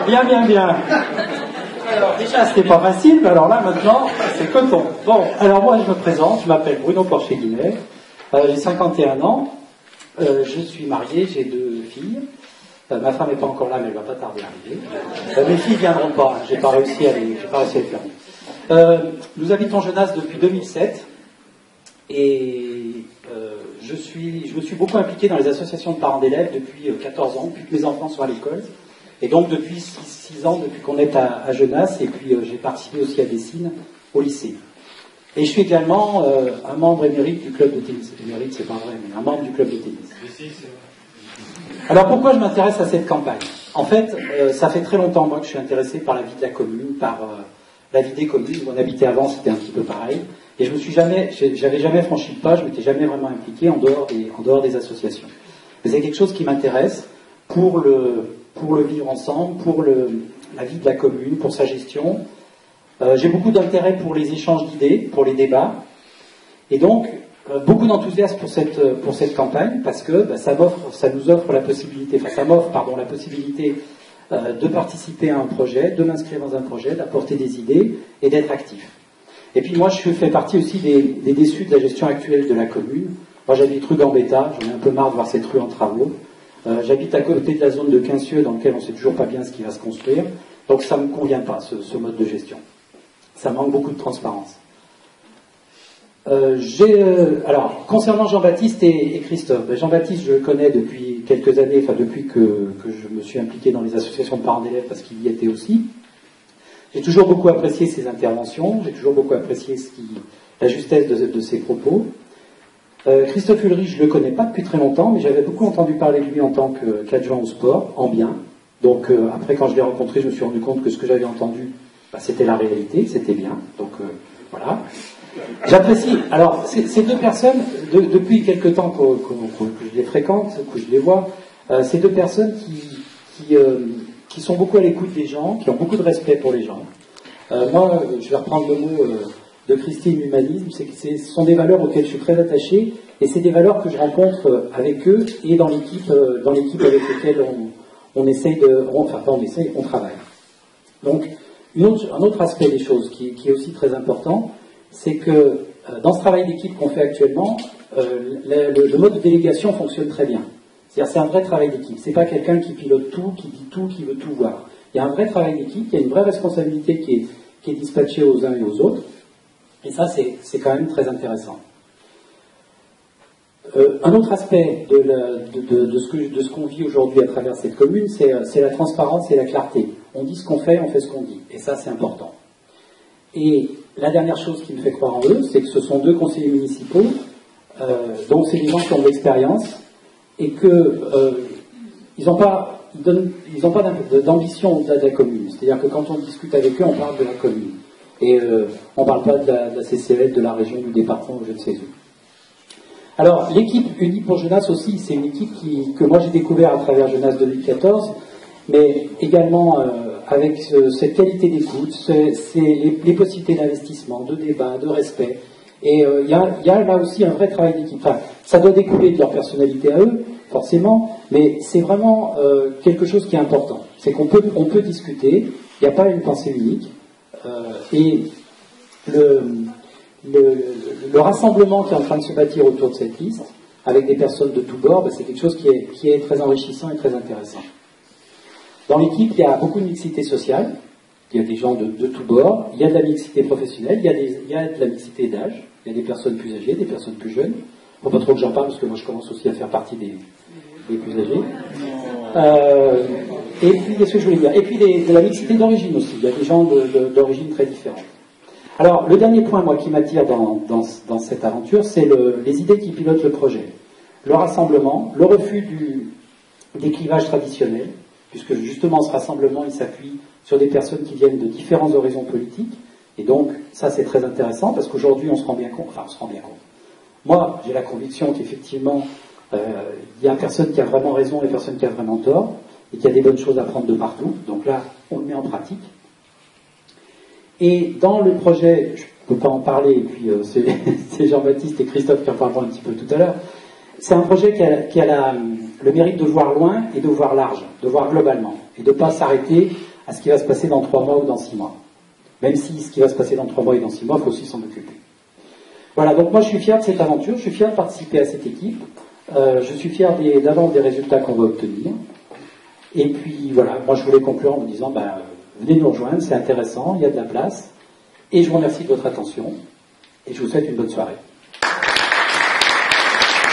Bien, bien, bien. Alors déjà, c'était pas facile, mais alors là, maintenant, c'est coton. Bon, alors moi, je me présente, je m'appelle Bruno Porcher-Guinet, j'ai 51 ans, je suis marié, j'ai 2 filles. Ma femme n'est pas encore là, mais elle va pas tarder à arriver. Mes filles viendront pas, j'ai pas réussi à les faire. Nous habitons Genasse depuis 2007, et je me suis beaucoup impliqué dans les associations de parents d'élèves depuis 14 ans, depuis que mes enfants sont à l'école. Et donc depuis 6 ans, depuis qu'on est à Genasse, et puis j'ai participé aussi à Dessines au lycée. Et je suis également un membre émérite du club de tennis. Émérite, c'est pas vrai, mais un membre du club de tennis. Alors pourquoi je m'intéresse à cette campagne? En fait, ça fait très longtemps moi que je suis intéressé par la vie de la commune, par la vie des communes. Où on habitait avant, c'était un petit peu pareil. Et j'avais jamais franchi le pas, je m'étais jamais vraiment impliqué en dehors des associations. Mais c'est quelque chose qui m'intéresse pour le vivre ensemble, pour la vie de la commune, pour sa gestion. J'ai beaucoup d'intérêt pour les échanges d'idées, pour les débats, et donc beaucoup d'enthousiasme pour cette campagne, parce que ça nous offre la possibilité, ça m'offre la possibilité de participer à un projet, de m'inscrire dans un projet, d'apporter des idées et d'être actif. Et puis moi, je fais partie aussi des déçus de la gestion actuelle de la commune. Moi, j'habite rue Gambetta, j'en ai un peu marre de voir cette rue en travaux. J'habite à côté de la zone de Quincieux, dans laquelle on ne sait toujours pas bien ce qui va se construire. Donc ça ne me convient pas, ce mode de gestion. Ça manque beaucoup de transparence. Alors, concernant Jean-Baptiste et Christophe, Jean-Baptiste, je le connais depuis quelques années, depuis que je me suis impliqué dans les associations de parents d'élèves, parce qu'il y était aussi. J'ai toujours beaucoup apprécié ses interventions, j'ai toujours beaucoup apprécié la justesse de ses propos. Christophe Ulrich, je ne le connais pas depuis très longtemps, mais j'avais beaucoup entendu parler de lui en tant qu'adjoint au sport, en bien. Donc après, quand je l'ai rencontré, je me suis rendu compte que ce que j'avais entendu, c'était la réalité, c'était bien. Donc voilà. J'apprécie. Alors, ces 2 personnes, depuis quelque temps que je les fréquente, que je les vois, ces 2 personnes qui sont beaucoup à l'écoute des gens, qui ont beaucoup de respect pour les gens. Moi, je vais reprendre le mot de Christine, l'humanisme, ce sont des valeurs auxquelles je suis très attaché, et c'est des valeurs que je rencontre avec eux et dans l'équipe avec laquelle on travaille. Donc, un autre aspect des choses qui est aussi très important, c'est que dans ce travail d'équipe qu'on fait actuellement, le mode de délégation fonctionne très bien. C'est-à-dire, c'est un vrai travail d'équipe. C'est pas quelqu'un qui pilote tout, qui dit tout, qui veut tout voir. Il y a un vrai travail d'équipe, il y a une vraie responsabilité qui est dispatchée aux uns et aux autres. Et ça, c'est quand même très intéressant. Un autre aspect de ce qu'on vit aujourd'hui à travers cette commune, c'est la transparence et la clarté. On dit ce qu'on fait, on fait ce qu'on dit. Et ça, c'est important. Et la dernière chose qui me fait croire en eux, c'est que ce sont 2 conseillers municipaux, donc c'est des gens qui ont de l'expérience, et qu'ils n'ont pas d'ambition au-delà de la commune. C'est-à-dire que quand on discute avec eux, on parle de la commune. Et on ne parle pas de la CCF, de la région, du département, je ne sais où. Alors, l'équipe Unie pour Genasse aussi, c'est une équipe que moi j'ai découvert à travers Genasse 2014, mais également avec cette qualité d'écoute, les possibilités d'investissement, de débat, de respect. Et il y a là aussi un vrai travail d'équipe. Enfin, ça doit découler de leur personnalité à eux, forcément, mais c'est vraiment quelque chose qui est important. C'est qu'on peut discuter, il n'y a pas une pensée unique, et le rassemblement qui est en train de se bâtir autour de cette liste, avec des personnes de tous bords, c'est quelque chose qui est très enrichissant et très intéressant. Dans l'équipe, il y a beaucoup de mixité sociale, il y a des gens de tous bords, il y a de la mixité professionnelle, il y a de la mixité d'âge, il y a des personnes plus âgées, des personnes plus jeunes. Faut pas trop que j'en parle, parce que moi je commence aussi à faire partie des plus âgés. Et puis, qu'est-ce que je voulais dire? Et puis de la mixité d'origine aussi, il y a des gens d'origine très différentes. Alors, le dernier point, moi, qui m'attire dans cette aventure, c'est les idées qui pilotent le projet. Le rassemblement, le refus des clivages traditionnels, puisque justement ce rassemblement, il s'appuie sur des personnes qui viennent de différents horizons politiques, et donc, ça c'est très intéressant, parce qu'aujourd'hui, on se rend bien compte. Moi, j'ai la conviction qu'effectivement, il y a personne qui a vraiment raison et personne qui a vraiment tort, et qu'il y a des bonnes choses à prendre de partout, donc là, on le met en pratique. Et dans le projet, je ne peux pas en parler, et puis c'est Jean-Baptiste et Christophe qui en parleront un petit peu tout à l'heure, c'est un projet qui a le mérite de voir loin et de voir large, de voir globalement, et de ne pas s'arrêter à ce qui va se passer dans 3 mois ou dans 6 mois. Même si ce qui va se passer dans 3 mois et dans 6 mois, il faut aussi s'en occuper. Voilà, donc moi je suis fier de cette aventure, je suis fier de participer à cette équipe, je suis fier d'avance des résultats qu'on va obtenir. Et puis voilà, moi je voulais conclure en vous disant, venez nous rejoindre, c'est intéressant, il y a de la place. Et je vous remercie de votre attention, et je vous souhaite une bonne soirée.